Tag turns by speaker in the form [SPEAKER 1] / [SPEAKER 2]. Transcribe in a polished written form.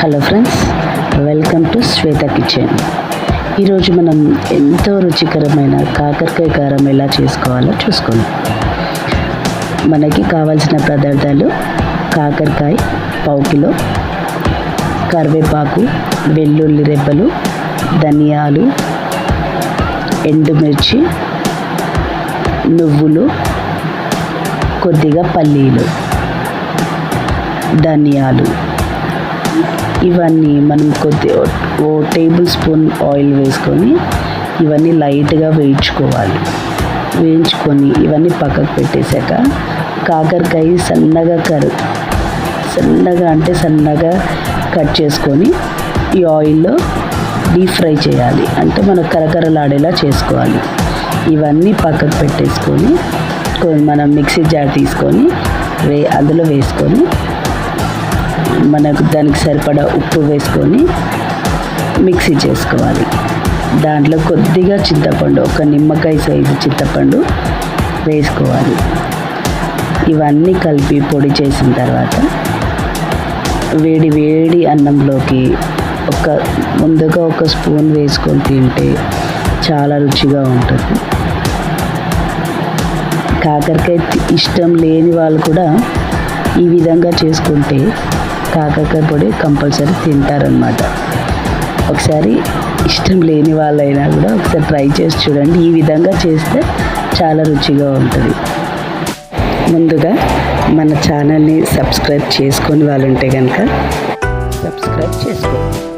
[SPEAKER 1] Hello friends, welcome to Shweta kitchen. ఈరోజు మనం ఎంతో రుచికరమైన కాకరకాయ కారం ఎలా చేసుకోవాలో చూసుకుందాం. మనకి కావాల్సిన పదార్థాలు: కాకరకాయ పావు కిలో, కరివేపాకు, వెల్లుల్లి రెబ్బలు, ధనియాలు, ఎండుమిర్చి, నువ్వులు, కొద్దిగా పల్లీలు, ధనియాలు. ఇవన్నీ మనం ఓ టేబుల్ స్పూన్ ఆయిల్ వేసుకొని ఇవన్నీ లైట్గా వేయించుకొని ఇవన్నీ పక్కకు పెట్టేశాక కాకరకాయ సన్నగా కట్ చేసుకొని ఈ ఆయిల్లో డీప్ ఫ్రై చేయాలి. అంటే మనం కరకరలాడేలా చేసుకోవాలి. ఇవన్నీ పక్కకు పెట్టేసుకొని మనం మిక్సీ జార్ తీసుకొని అందులో వేసుకొని మనకు దానికి సరిపడా ఉప్పు వేసుకొని మిక్సీ చేసుకోవాలి. దాంట్లో కొద్దిగా చింతపండు, ఒక నిమ్మకాయ సైజు చింతపండు వేసుకోవాలి. ఇవన్నీ కలిపి పొడి చేసిన తర్వాత వేడి అన్నంలోకి ముందుగా ఒక స్పూన్ వేసుకొని తింటే చాలా రుచిగా ఉంటుంది. కాకరకాయ ఇష్టం లేని వాళ్ళు కూడా ఈ విధంగా చేసుకుంటే కాకరకాయ పొడి కంపల్సరీ తింటారనమాట. ఒకసారి ఇష్టం లేని వాళ్ళైనా కూడా ఒకసారి ట్రై చేసి చూడండి. ఈ విధంగా చేస్తే చాలా రుచిగా ఉంటుంది. ముందుగా మన ఛానల్ని సబ్స్క్రైబ్ చేసుకొని వాళ్ళు ఉంటే కనుక సబ్స్క్రైబ్ చేసుకోండి.